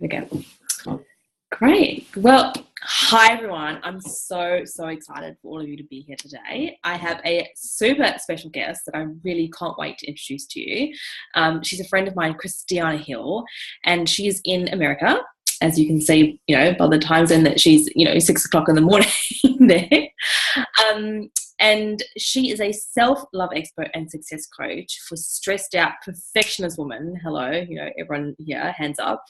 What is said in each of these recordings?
Here we go. Great. Well, hi everyone. I'm so excited for all of you to be here today. I have a super special guest that I really can't wait to introduce to you. She's a friend of mine, Christiana Hill, and she's in America. As you can see, by the time zone that she's, 6 o'clock in the morning there. And she is a self-love expert and success coach for stressed out perfectionist women. Hello, everyone here, hands up,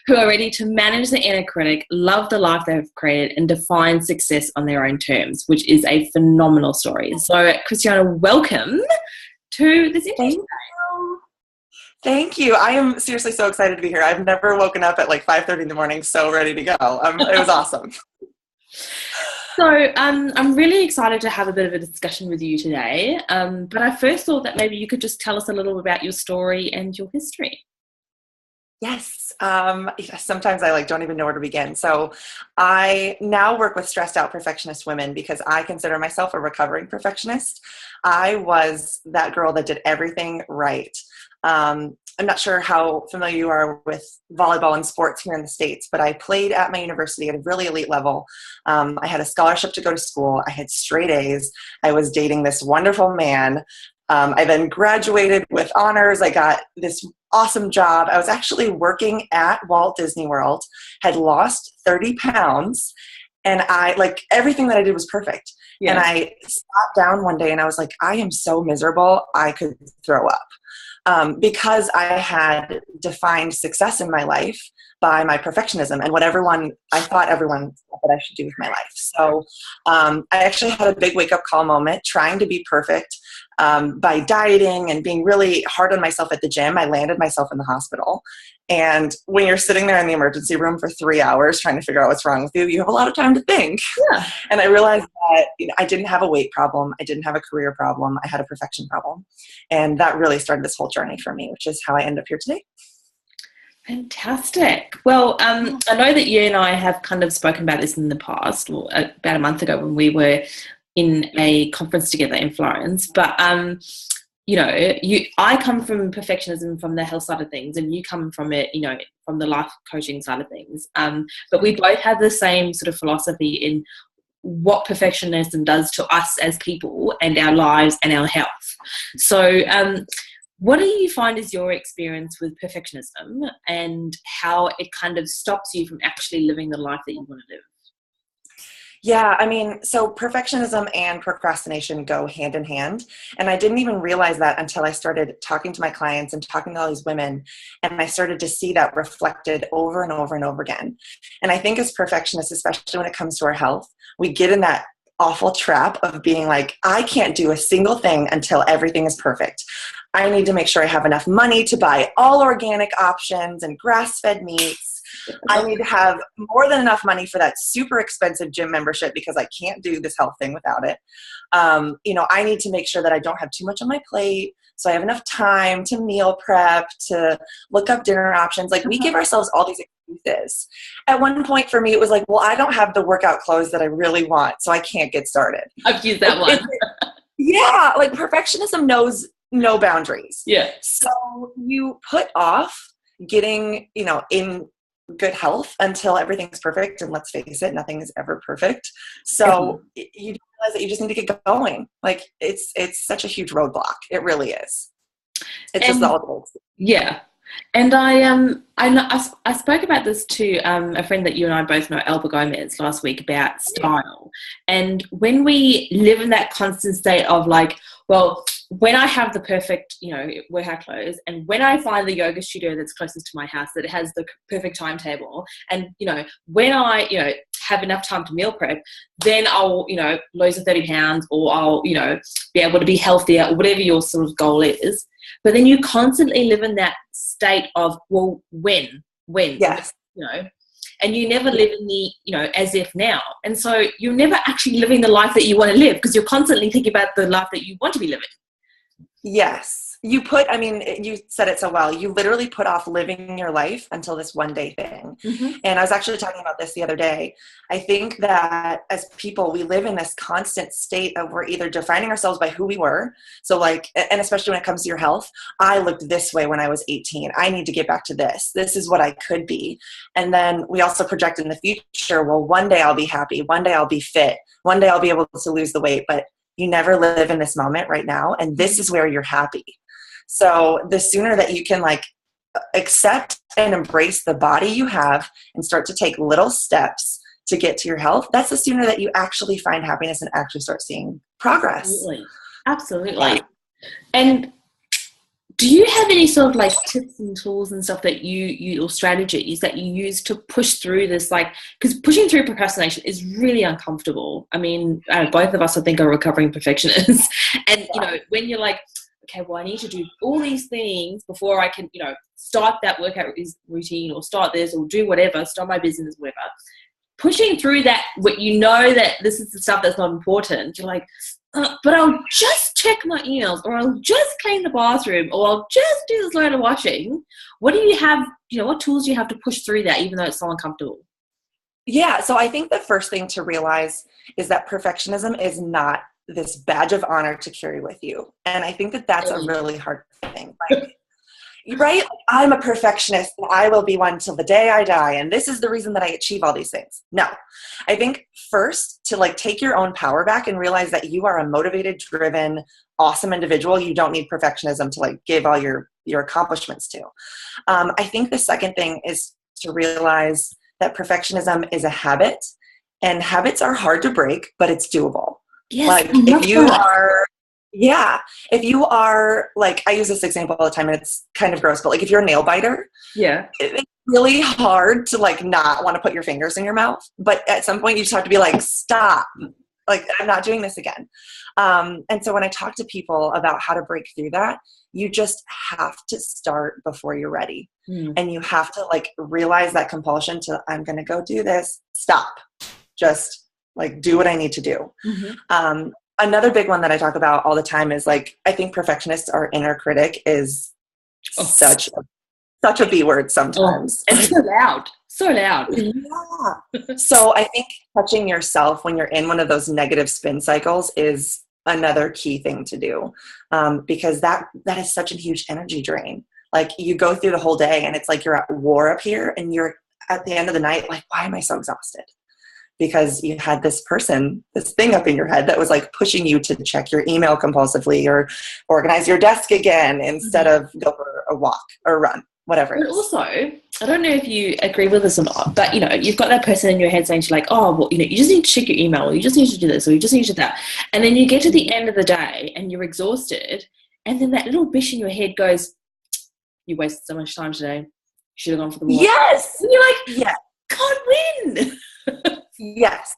who are ready to manage the inner critic, love the life they've created, and define success on their own terms, which is a phenomenal story. So, Christiana, welcome to this interview. Thank you. I am seriously so excited to be here. I've never woken up at like 5:30 in the morning so ready to go. It was awesome. So I'm really excited to have a bit of a discussion with you today. But I first thought that maybe you could just tell us a little about your story and your history. Yes. Sometimes I don't even know where to begin. So I now work with stressed out perfectionist women because I consider myself a recovering perfectionist. I was that girl that did everything right. I'm not sure how familiar you are with volleyball and sports here in the States, but I played at my university at a really elite level. I had a scholarship to go to school. I had straight A's. I was dating this wonderful man. I then graduated with honors. I got this awesome job. I was actually working at Walt Disney World, had lost 30 pounds, and everything that I did was perfect. Yeah. And I sat down one day and I was like, I am so miserable, I could throw up. Because I had defined success in my life by my perfectionism and what I thought everyone thought that I should do with my life. So I actually had a big wake-up call moment trying to be perfect by dieting and being really hard on myself at the gym. I landed myself in the hospital. And when you're sitting there in the emergency room for 3 hours trying to figure out what's wrong with you, you have a lot of time to think. Yeah. And I realized that I didn't have a weight problem. I didn't have a career problem. I had a perfection problem. And that really started this whole journey for me, which is how I end up here today. Fantastic. Well, I know that you and I have kind of spoken about this in the past, or about a month ago when we were in a conference together in Florence. But I come from perfectionism from the health side of things, and you come from it, from the life coaching side of things. But we both have the same sort of philosophy in what perfectionism does to us as people and our lives and our health. So what do you find is your experience with perfectionism and how it kind of stops you from actually living the life that you want to live? Yeah, so perfectionism and procrastination go hand in hand. And I didn't even realize that until I started talking to my clients and talking to all these women. And I started to see that reflected over and over and over again. And I think as perfectionists, especially when it comes to our health, we get in that awful trap of being like, I can't do a single thing until everything is perfect. I need to make sure I have enough money to buy all organic options and grass-fed meats. I need to have more than enough money for that super expensive gym membership because I can't do this health thing without it. I need to make sure that I don't have too much on my plate, so I have enough time to meal prep, to look up dinner options. We give ourselves all these excuses. At one point for me, it was like, well, I don't have the workout clothes that I really want, so I can't get started. I've used that one. Yeah, perfectionism knows no boundaries. Yeah. So you put off getting, in good health until everything's perfect. And let's face it, nothing is ever perfect. So you realize that you just need to get going. It's such a huge roadblock. It really is. It's just the old. Yeah. And I spoke about this to a friend that you and I both know, Elba Gomez, last week about style. And when we live in that constant state of when I have the perfect, workout clothes, and when I find the yoga studio that's closest to my house that has the perfect timetable, and, when I, have enough time to meal prep, then I'll, lose the 30 pounds, or I'll, be able to be healthier, or whatever your sort of goal is. But then you constantly live in that state of, well, when, yes, and you never live in the, as if now. And so you're never actually living the life that you want to live because you're constantly thinking about the life that you want to be living. Yes. I mean, you said it so well. You literally put off living your life until this one day thing. Mm-hmm. And I was actually talking about this the other day. I think that as people, we live in this constant state of we're either defining ourselves by who we were. So like, and especially when it comes to your health, I looked this way when I was 18. I need to get back to this. This is what I could be. And then we also project in the future, well, one day I'll be happy. One day I'll be fit. One day I'll be able to lose the weight. But you never live in this moment right now. And this is where you're happy. So the sooner that you can like accept and embrace the body you have and start to take little steps to get to your health, that's the sooner that you actually find happiness and actually start seeing progress. Absolutely. Yeah. And do you have any sort of like tips and tools and stuff that you or strategies that you use to push through this? Like, because pushing through procrastination is really uncomfortable. I mean, both of us I think are recovering perfectionists. And, you know, when you're like, okay, well, I need to do all these things before I can, you know, start that workout routine or start this or do whatever, start my business, whatever. Pushing through that, you know that this is the stuff that's not important. You're like, but I'll just check my emails, or I'll just clean the bathroom, or I'll just do this load of washing. What do you have, you know, what tools do you have to push through that even though it's so uncomfortable? Yeah, so I think the first thing to realize is that perfectionism is not this badge of honor to carry with you. And I think that that's a really hard thing. Like, right? I'm a perfectionist and I will be one till the day I die. And this is the reason that I achieve all these things. No, I think first to like take your own power back and realize that you are a motivated, driven, awesome individual. You don't need perfectionism to like give all your accomplishments to. I think the second thing is to realize that perfectionism is a habit, and habits are hard to break, but it's doable. Yes, like if you are like, I use this example all the time and it's kind of gross, but like if you're a nail biter, it's really hard to like not want to put your fingers in your mouth. But at some point you just have to be like, stop, like I'm not doing this again. And so when I talk to people about how to break through that, you just have to start before you're ready. And you have to like realize that compulsion to, I'm going to go do this. Stop. Just like do what I need to do. Another big one that I talk about all the time is like, I think perfectionists, our inner critic is such a B word sometimes. And so loud. Yeah. So I think touching yourself when you're in one of those negative spin cycles is another key thing to do. Because that is such a huge energy drain. Like you go through the whole day and it's like you're at war up here and you're at the end of the night, like, why am I so exhausted? Because you had this thing up in your head that was like pushing you to check your email compulsively or organize your desk again instead of go for a walk or run, whatever it is. But also, I don't know if you agree with this or not, but you know, you've got that person in your head saying to you like, oh, well, you know, you just need to check your email, or you just need to do this, or you just need to do that. And then you get to the end of the day and you're exhausted. And then that little bitch in your head goes, you wasted so much time today. You should have gone for the walk. Yes. And you're like, can't win. Yes.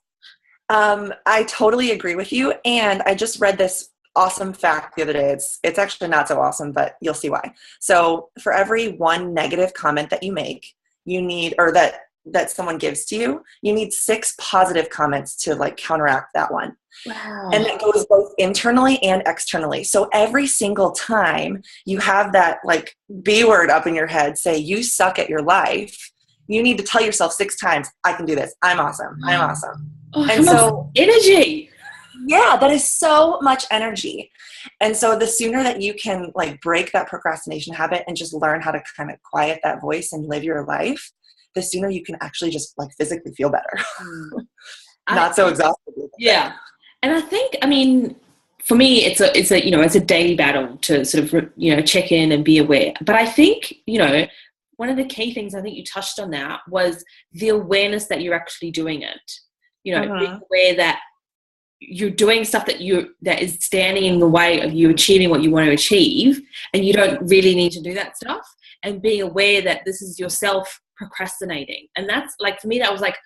I totally agree with you. And I just read this awesome fact the other day. It's actually not so awesome, but you'll see why. So for every one negative comment that you make, you need, or that someone gives to you, you need 6 positive comments to like counteract that one. Wow. And that goes both internally and externally. So every single time you have that like B word up in your head, say you suck at your life, you need to tell yourself 6 times, I can do this. I'm awesome. I'm awesome. Oh, and so energy. Yeah, that is so much energy. And so the sooner that you can like break that procrastination habit and just learn how to kind of quiet that voice and live your life, the sooner you can actually just like physically feel better. Not so exhausted. Yeah. And I think, I mean, for me, it's a, you know, it's a daily battle to sort of, you know, check in and be aware. But I think, you know, one of the key things I think you touched on that was the awareness that you're actually doing it. You know, being aware that you're doing stuff that is standing in the way of you achieving what you want to achieve, and you don't really need to do that stuff. And being aware that this is yourself procrastinating. And that's like, for me, that was like,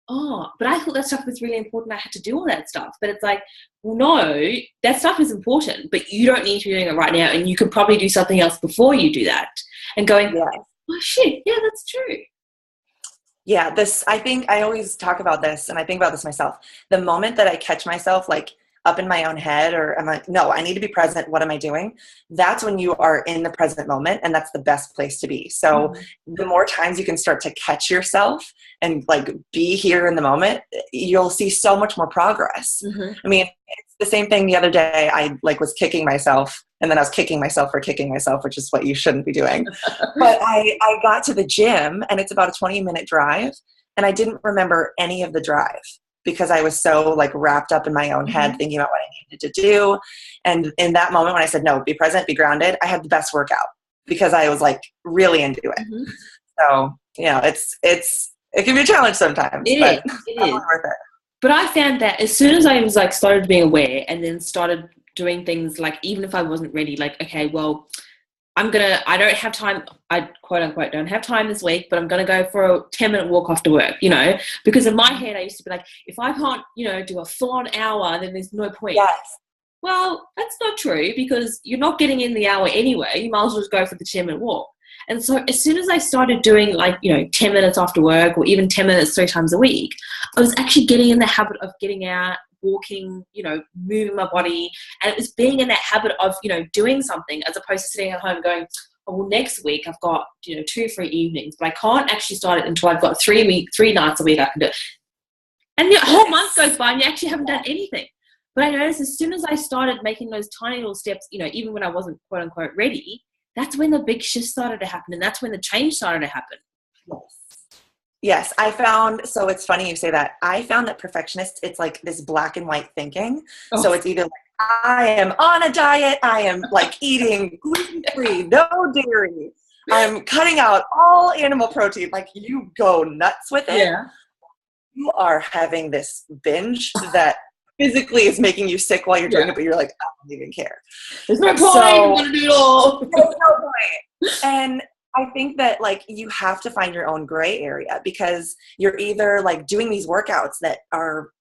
oh, but I thought that stuff was really important. I had to do all that stuff. But it's like, well, no, that stuff is important, but you don't need to be doing it right now. And you could probably do something else before you do that. And going, oh shit, yeah, that's true. Yeah, I think I always talk about this, and I think about this myself. The moment that I catch myself like up in my own head, or I'm like, no, I need to be present. What am I doing? That's when you are in the present moment, and that's the best place to be. So the more times you can start to catch yourself and like be here in the moment, you'll see so much more progress. I mean, it's the same thing the other day. I like was kicking myself, and then I was kicking myself for kicking myself, which is what you shouldn't be doing. But I got to the gym, and it's about a 20-minute drive, and I didn't remember any of the drive because I was so like wrapped up in my own head thinking about what I needed to do. And in that moment when I said, no, be present, be grounded, I had the best workout because I was like really into it. So, you know, it can be a challenge sometimes, but it definitely is. worth it. But I found that as soon as I was like started being aware and then started doing things like, even if I wasn't ready, like, okay, well, I don't have time, I quote unquote don't have time this week, but I'm going to go for a 10-minute walk after work, you know, because in my head I used to be like, if I can't, you know, do a full-on hour, then there's no point. Yes. Well, that's not true because you're not getting in the hour anyway. You might as well just go for the 10-minute walk. And so as soon as I started doing like, you know, 10 minutes after work or even 10 minutes 3 times a week, I was actually getting in the habit of getting out, walking, you know, moving my body. And it was being in that habit of, you know, doing something as opposed to sitting at home going, oh, well, next week I've got, you know, 2 free evenings, but I can't actually start it until I've got 3 nights a week I can do it. And the whole month goes by and you actually haven't done anything. But I noticed as soon as I started making those tiny little steps, you know, even when I wasn't quote unquote ready, that's when the big shift started to happen. And that's when the change started to happen. Yes, I found, so it's funny you say that. I found that perfectionist, it's like this black and white thinking. Oh. So it's either like, I am on a diet, I am like eating gluten-free, no dairy, I'm cutting out all animal protein. Like you go nuts with it. Yeah. You are having this binge that physically is making you sick while you're doing it, but you're like, I don't even care. There's no point, I'm going to do it all. There's no point. And I think that like you have to find your own gray area because you're either like doing these workouts that are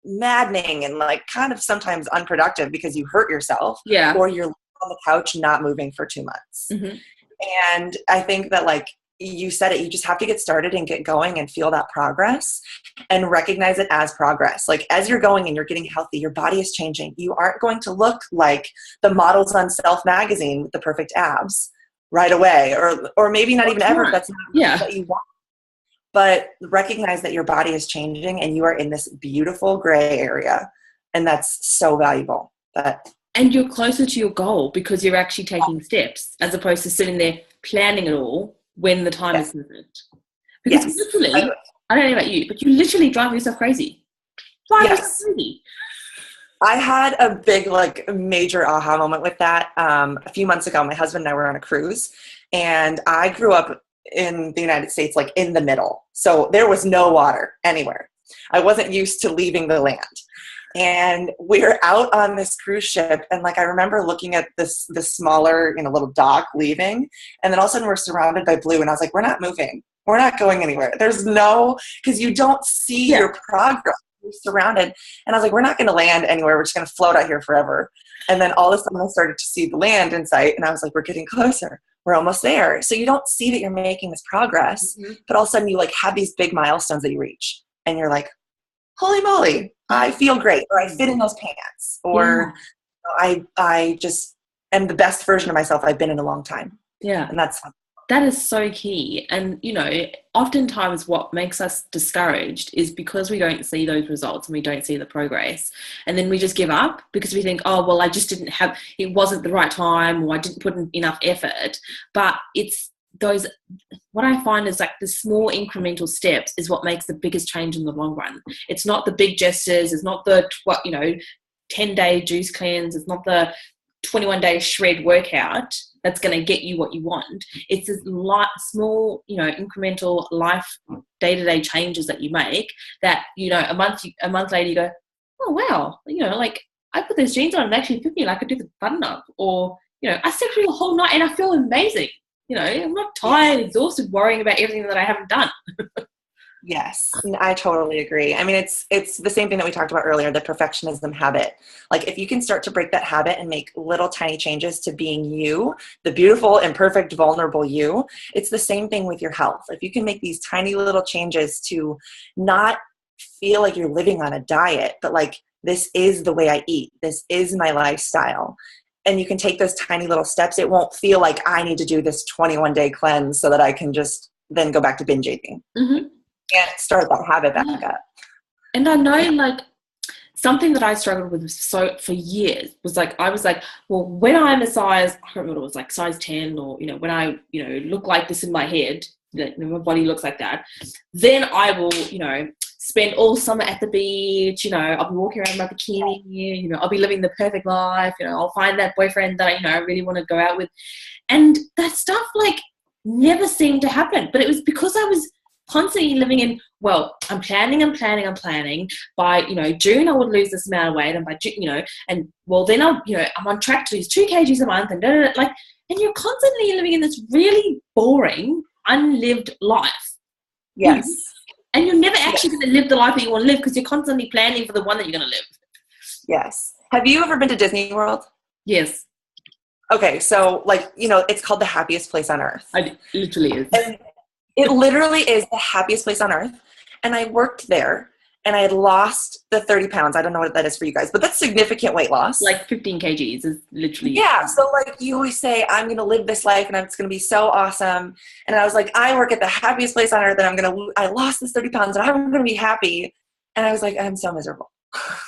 maddening and like kind of sometimes unproductive because you hurt yourself, or you're on the couch not moving for 2 months. And I think that like you said it, you just have to get started and get going and feel that progress and recognize it as progress. Like as you're going and you're getting healthy, your body is changing. You aren't going to look like the models on Self magazine with the perfect abs right away, or maybe not even ever if that's not what you want. But recognize that your body is changing and you are in this beautiful gray area, and that's so valuable. And you're closer to your goal because you're actually taking steps as opposed to sitting there planning it all when the time isn't. Because literally, I don't know about you, but you literally drive yourself crazy. I had a big, like, major aha moment with that. A few months ago, my husband and I were on a cruise, and I grew up in the United States, like, in the middle. So there was no water anywhere. I wasn't used to leaving the land. And we were out on this cruise ship, and, like, I remember looking at this smaller, little dock leaving, and then all of a sudden we're surrounded by blue, and I was like, we're not moving. We're not going anywhere. There's no, because you don't see your progress. Surrounded, and I was like, we're not going to land anywhere, we're just going to float out here forever. And then all of a sudden I started to see the land in sight, and I was like, we're getting closer, we're almost there. So you don't see that you're making this progress, but all of a sudden you like have these big milestones that you reach, and you're like, holy moly, I feel great, or I fit in those pants, or I just am the best version of myself I've been in a long time. And that is so key. And, oftentimes what makes us discouraged is because we don't see those results and we don't see the progress. And then we just give up because we think, oh, well, I just it wasn't the right time, or I didn't put in enough effort. But it's what I find is like the small incremental steps is what makes the biggest change in the long run. It's not the big gestures. It's not the 10-day juice cleanse. It's not the 21-day shred workout that's going to get you what you want. It's this small, incremental life day-to-day changes that you make that, a month later you go, oh, wow, like I put those jeans on and actually fit me, like I could do the button up, or, I slept through the whole night and I feel amazing. I'm not tired, exhausted, worrying about everything that I haven't done. Yes, I totally agree. I mean, it's the same thing that we talked about earlier, the perfectionism habit. Like if you can start to break that habit and make little tiny changes to being you, the beautiful, imperfect, vulnerable you, it's the same thing with your health. If you can make these tiny little changes to not feel like you're living on a diet, but like this is the way I eat. This is my lifestyle. And you can take those tiny little steps. It won't feel like I need to do this 21-day cleanse so that I can just then go back to binge eating. Mm-hmm. And start that habit back up. And I know, like, something that I struggled with for years was like, I was like, well, when I'm a size, I don't remember, it was like size 10, or, you know, when I, you know, look like this in my head, that my body looks like that, then I will, you know, spend all summer at the beach, you know, I'll be walking around in my bikini, you know, I'll be living the perfect life, you know, I'll find that boyfriend that I, you know, I really want to go out with. And that stuff, like, never seemed to happen. But it was because I was constantly living in, well, I'm planning. By, you know, June I would lose this amount of weight, and by June, you know, and well, then I'll, you know, I'm on track to lose 2 kgs a month, and like, and you're constantly living in this really boring, unlived life. Yes. And you're never actually going to live the life that you want to live, because you're constantly planning for the one that you're going to live. Yes. Have you ever been to Disney World? Yes. Okay, so, like, you know, it's called the happiest place on earth. It literally is. And it literally is the happiest place on earth. And I worked there, and I had lost the 30 pounds. I don't know what that is for you guys, but that's significant weight loss. Like 15 kgs is literally. Yeah. So, like, you always say, I'm going to live this life and it's going to be so awesome. And I was like, I work at the happiest place on earth, and I lost this 30 pounds and I'm going to be happy. And I was like, I'm so miserable.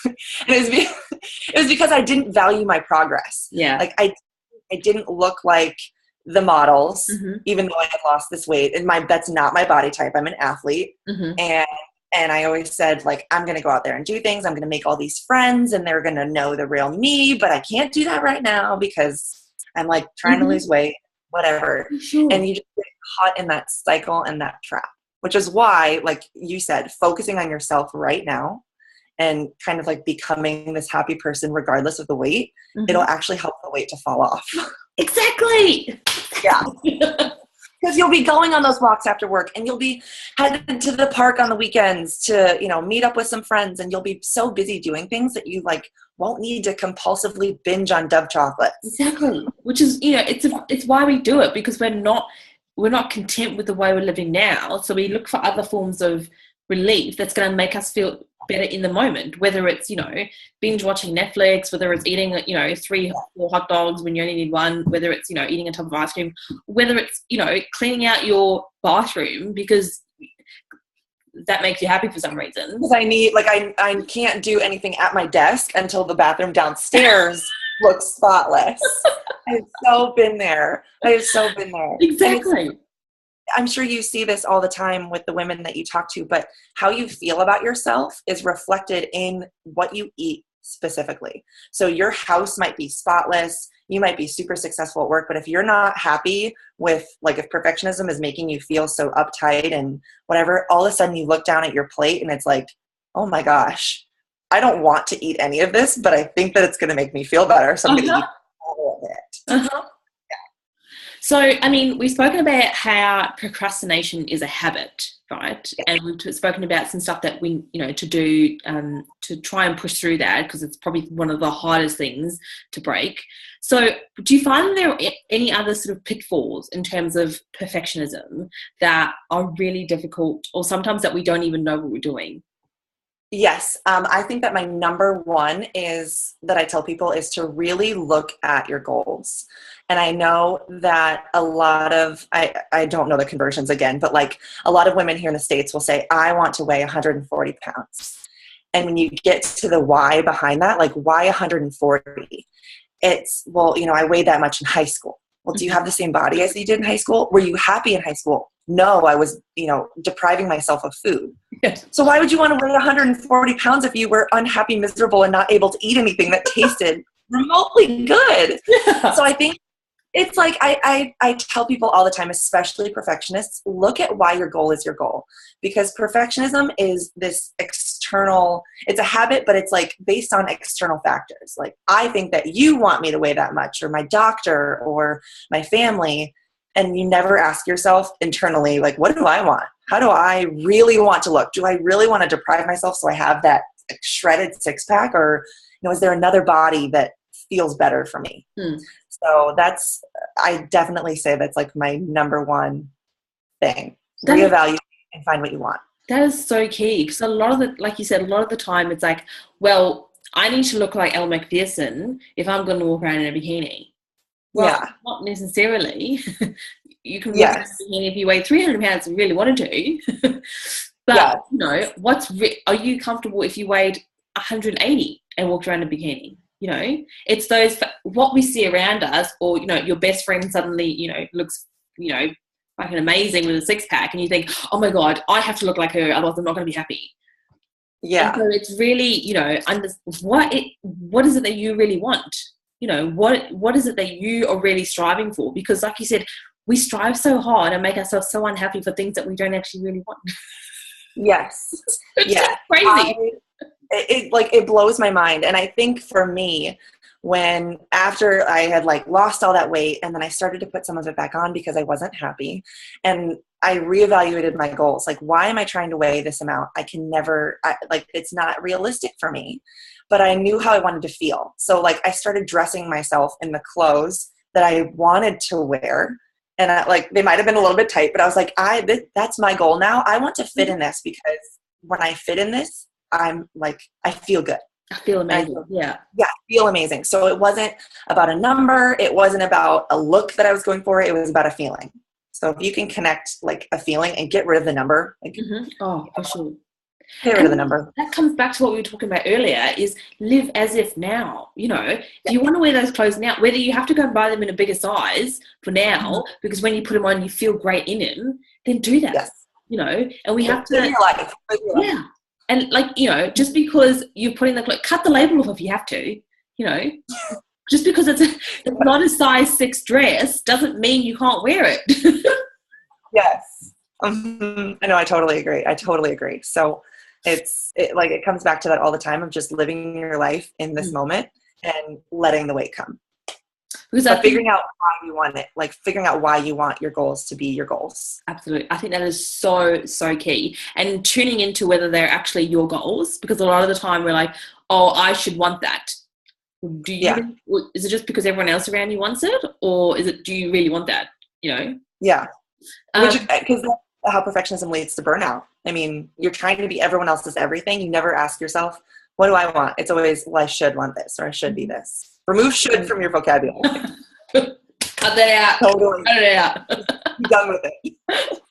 And it was because I didn't value my progress. Yeah. Like, I didn't look like the models, mm-hmm. even though I had lost this weight. And that's not my body type. I'm an athlete. Mm-hmm. And I always said, like, I'm going to go out there and do things. I'm going to make all these friends, and they're going to know the real me. But I can't do that right now because I'm, like, trying mm-hmm. to lose weight, whatever. Sure. And you just get caught in that cycle and that trap, which is why, like you said, focusing on yourself right now and kind of, like, becoming this happy person regardless of the weight, mm-hmm. it'll actually help the weight to fall off. Exactly. Yeah. Because you'll be going on those walks after work, and you'll be headed to the park on the weekends to, you know, meet up with some friends, and you'll be so busy doing things that you, like, won't need to compulsively binge on Dove chocolates. Exactly. Which is, you know, it's why we do it, because we're not content with the way we're living now. So we look for other forms of relief that's going to make us feel better in the moment, whether it's, you know, binge watching Netflix, whether it's eating, you know, 3 or 4 hot dogs when you only need one, whether it's, you know, eating a tub of ice cream, whether it's, you know, cleaning out your bathroom because that makes you happy for some reason. Because I need, like, I can't do anything at my desk until the bathroom downstairs looks spotless. I've so been there. Exactly. I'm sure you see this all the time with the women that you talk to, but how you feel about yourself is reflected in what you eat specifically. So your house might be spotless, you might be super successful at work, but if you're not happy with, like, if perfectionism is making you feel so uptight and whatever, all of a sudden you look down at your plate and it's like, oh my gosh, I don't want to eat any of this, but I think that it's going to make me feel better, so I'm going to eat all of it. Uh-huh. So, I mean, we've spoken about how procrastination is a habit, right? Yeah. And we've spoken about some stuff that we, you know, to do to try and push through that, because it's probably one of the hardest things to break. So do you find there are any other sort of pitfalls in terms of perfectionism that are really difficult, or sometimes that we don't even know what we're doing? Yes. I think that my number one is that I tell people is to really look at your goals. And I know that a lot of, I don't know the conversions again, but, like, a lot of women here in the States will say, I want to weigh 140 pounds. And when you get to the why behind that, like, why 140? It's, well, you know, I weighed that much in high school. Well, do you have the same body as you did in high school? Were you happy in high school? No, I was, you know, depriving myself of food. Yes. So why would you want to weigh 140 pounds if you were unhappy, miserable, and not able to eat anything that tasted remotely good? Yeah. So I think it's like, I tell people all the time, especially perfectionists, look at why your goal is your goal. Because perfectionism is this external, it's a habit, but it's, like, based on external factors. Like, I think that you want me to weigh that much, or my doctor, or my family. And you never ask yourself internally, like, what do I want? How do I really want to look? Do I really want to deprive myself so I have that, like, shredded 6-pack? Or, you know, is there another body that feels better for me? So I definitely say that's, like, my number one thing. Reevaluate and find what you want. That is so key, because a lot of the, like you said, a lot of the time it's like, well, I need to look like Elle McPherson if I'm going to walk around in a bikini. Well, not necessarily. You can walk around in a bikini if you weigh 300 pounds and really wanted to. But, you know, are you comfortable if you weighed 180 and walked around in a bikini? You know, it's what we see around us, or, you know, your best friend suddenly, you know, looks, you know, fucking amazing with a six pack, and you think, oh my God, I have to look like her, otherwise I'm not going to be happy. Yeah. And so it's really, you know, what is it that you really want? You know, what is it that you are really striving for? Because like you said, we strive so hard and make ourselves so unhappy for things that we don't actually really want. Yes. It's just crazy. It blows my mind. And I think for me, when after I had like lost all that weight, and then I started to put some of it back on because I wasn't happy, and I reevaluated my goals. Like, why am I trying to weigh this amount? I can never, it's not realistic for me, but I knew how I wanted to feel. So like I started dressing myself in the clothes that I wanted to wear. And they might've been a little bit tight, but I was like, that's my goal now. I want to fit in this, because when I fit in this, I'm like, I feel good. I feel amazing. Yeah, I feel amazing. So it wasn't about a number. It wasn't about a look that I was going for. It was about a feeling. So if you can connect like a feeling and get rid of the number, like, oh, for sure. Get rid of the number. That comes back to what we were talking about earlier, is live as if now. You know, if you want to wear those clothes now, whether you have to go and buy them in a bigger size for now, because when you put them on, you feel great in them, then do that. Yes. You know, and we have to. Live your life. Yeah. And like, you know, just because you're putting cut the label off if you have to, you know, just because it's not a size 6 dress doesn't mean you can't wear it. Yes. I know. I totally agree. So it comes back to that all the time, of just living your life in this moment and letting the weight come. Because figuring out why you want it, like figuring out why you want your goals to be your goals. Absolutely. I think that is so, so key. And tuning into whether they're actually your goals, because a lot of the time we're like, oh, I should want that. Do you? Is it just because everyone else around you wants it? Or do you really want that? You know? Yeah. Because that's how perfectionism leads to burnout. I mean, you're trying to be everyone else's everything. You never ask yourself, what do I want? It's always, well, I should want this, or I should be this. Remove should from your vocabulary. Cut that out. Totally. Cut it out. Be done with it.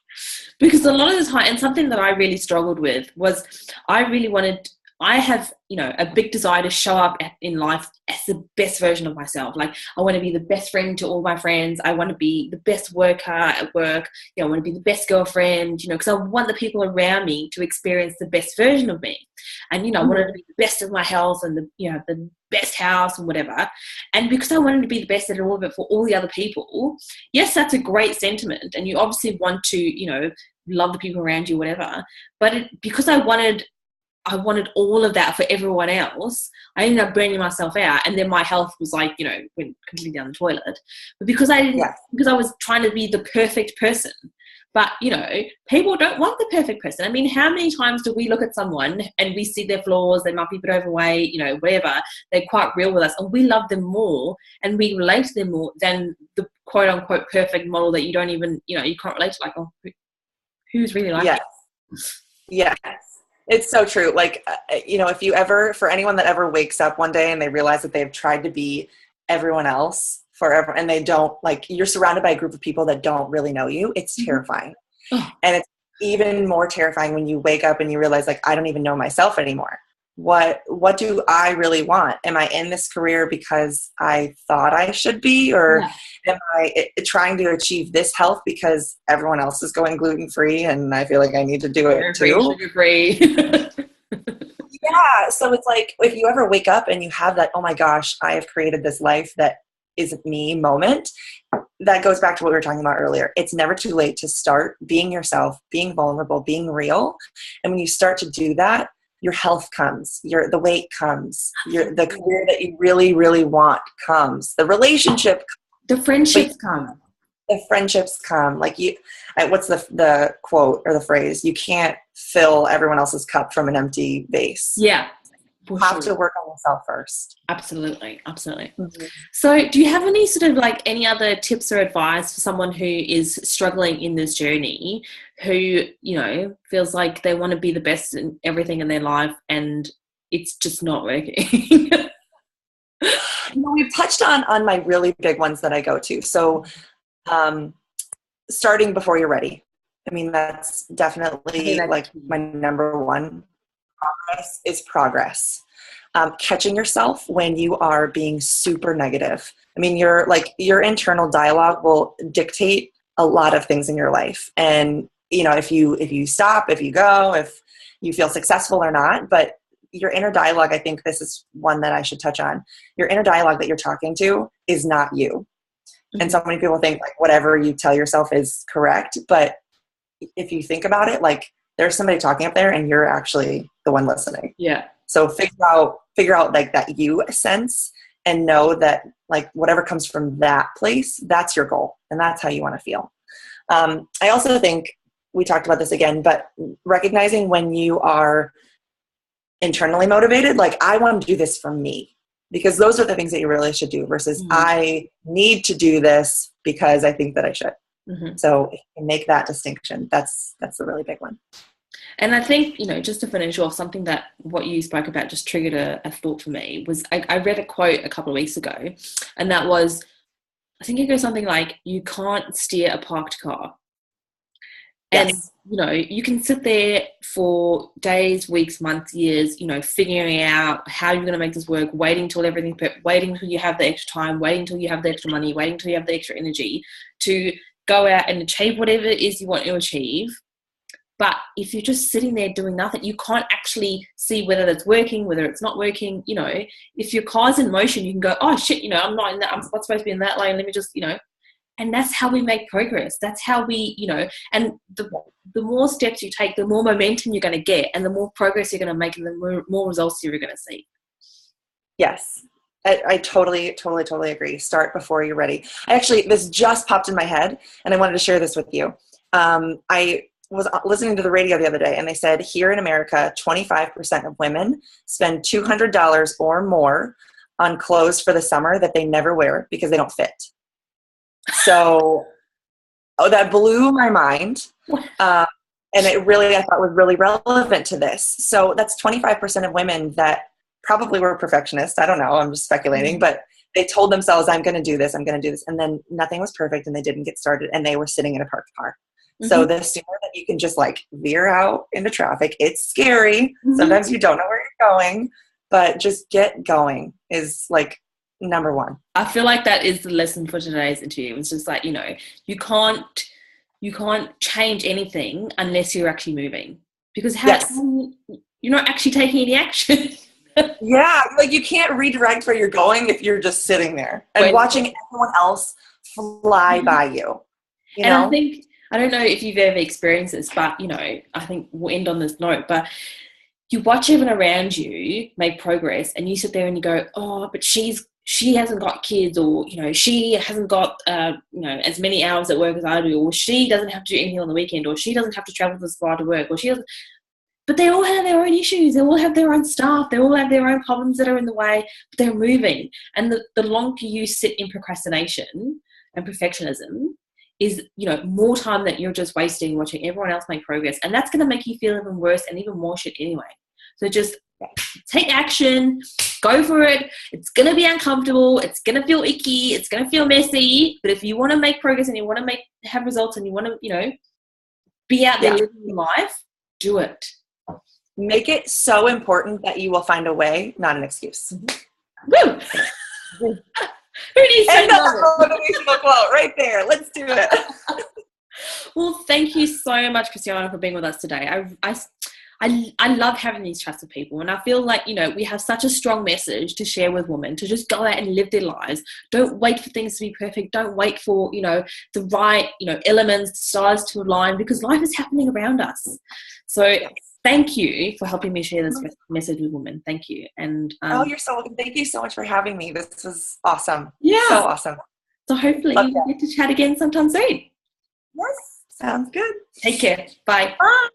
Because a lot of the time, and something that I really struggled with was, I have, you know, a big desire to show up in life as the best version of myself. Like, I want to be the best friend to all my friends. I want to be the best worker at work. You know, I want to be the best girlfriend, you know, because I want the people around me to experience the best version of me. And, you know, I wanted to be the best of my health and the best house and whatever. And because I wanted to be the best at all of it for all the other people, yes, that's a great sentiment. And you obviously want to, you know, love the people around you, whatever. But because I wanted all of that for everyone else, I ended up burning myself out, and then my health was like, you know, went completely down the toilet. But because I was trying to be the perfect person. But, you know, people don't want the perfect person. I mean, how many times do we look at someone and we see their flaws, they might be a bit overweight, you know, whatever, they're quite real with us, and we love them more and we relate to them more than the quote unquote perfect model that you don't even, you know, you can't relate to, like, oh, who's really like it? Yes. It's so true. Like, you know, for anyone that ever wakes up one day and they realize that they've tried to be everyone else forever, and they don't, like, you're surrounded by a group of people that don't really know you, it's terrifying. And it's even more terrifying when you wake up and you realize, like, I don't even know myself anymore. What do I really want? Am I in this career because I thought I should be, or am I trying to achieve this health because everyone else is going gluten-free and I feel like I need to do it too? Sugar-free. Yeah. So it's like, if you ever wake up and you have that, oh my gosh, I have created this life that isn't me moment, that goes back to what we were talking about earlier. It's never too late to start being yourself, being vulnerable, being real. And when you start to do that, your health comes, the weight comes, the career that you really, really want comes, the relationship, the friendships come. The friendships come. Like, what's the quote or the phrase? You can't fill everyone else's cup from an empty vase. Yeah. You have to work on yourself first. Absolutely. So do you have any sort of, like, any other tips or advice for someone who is struggling in this journey, who, you know, feels like they want to be the best in everything in their life, and it's just not working. We've touched on my really big ones that I go to. So starting before you're ready. I mean, that's definitely like my number one. Progress is progress. Catching yourself when you are being super negative. I mean, your internal dialogue will dictate a lot of things in your life. And, if you stop, if you go, if you feel successful or not, but your inner dialogue, I think this is one that I should touch on. Your inner dialogue that you're talking to is not you. Mm-hmm. And so many people think like whatever you tell yourself is correct. But if you think about it, like there's somebody talking up there and you're actually the one listening. Yeah. So figure out like that you sense and know that like whatever comes from that place, that's your goal. And that's how you want to feel. I also think we talked about this again, but recognizing when you are internally motivated, like I want to do this for me, because those are the things that you really should do versus I need to do this because I think that I should. Mm-hmm. So if you make that distinction, that's the really big one. And I think, just to finish off, something that what you spoke about just triggered a thought for me was I read a quote a couple of weeks ago, and that was, I think it goes something like, you can't steer a parked car. Yes. And, you can sit there for days, weeks, months, years, figuring out how you're going to make this work, waiting till everything's perfect, waiting until you have the extra time, waiting until you have the extra money, waiting until you have the extra energy to go out and achieve whatever it is you want to achieve. But if you're just sitting there doing nothing, you can't actually see whether that's working, whether it's not working. If your car's in motion, you can go, oh shit, I'm not in that, I'm not supposed to be in that lane. Let me just, and that's how we make progress. That's how we, and the more steps you take, the more momentum you're going to get and the more progress you're going to make and the more results you're going to see. Yes. I totally agree. Start before you're ready. This just popped in my head and I wanted to share this with you. I was listening to the radio the other day and they said here in America, 25% of women spend $200 or more on clothes for the summer that they never wear because they don't fit. So that blew my mind. And it really, I thought was really relevant to this. So that's 25% of women that probably were perfectionists. I don't know. I'm just speculating, but they told themselves, I'm going to do this. And then nothing was perfect and they didn't get started and they were sitting in a parked car. Mm-hmm. So the sooner that you can just like veer out into traffic, it's scary. Mm-hmm. Sometimes you don't know where you're going, but just get going is like number one. I feel like that is the lesson for today's interview. It's just like, you can't change anything unless you're actually moving, because you're not actually taking any action. Yeah, like you can't redirect where you're going if you're just sitting there and watching everyone else fly by you. I think, I don't know if you've ever experienced this, but, I think we'll end on this note, but you watch everyone around you make progress and you sit there and you go, oh, but she hasn't got kids, or, she hasn't got, as many hours at work as I do, or she doesn't have to do anything on the weekend, or she doesn't have to travel this far to work, or she doesn't. But they all have their own issues. They all have their own stuff. They all have their own problems that are in the way, but they're moving. And the longer you sit in procrastination and perfectionism is, more time that you're just wasting watching everyone else make progress. And that's going to make you feel even worse and even more shit anyway. So just take action, go for it. It's going to be uncomfortable. It's going to feel icky. It's going to feel messy. But if you want to make progress and you want to have results and you want to, be out there living your life, do it. Make it so important that you will find a way, not an excuse. Mm-hmm. Woo! Who needs to know that motivational quote right there? Let's do it. Well, thank you so much, Christiana, for being with us today. I love having these chats with people, and I feel like, we have such a strong message to share with women to just go out and live their lives. Don't wait for things to be perfect. Don't wait for, the right, elements, stars to align, because life is happening around us. So thank you for helping me share this message with women. Thank you. And you're so welcome. Thank you so much for having me. This was awesome. Yeah. So awesome. So hopefully we'll get to chat again sometime soon. Yes. Sounds good. Take care. Bye. Bye.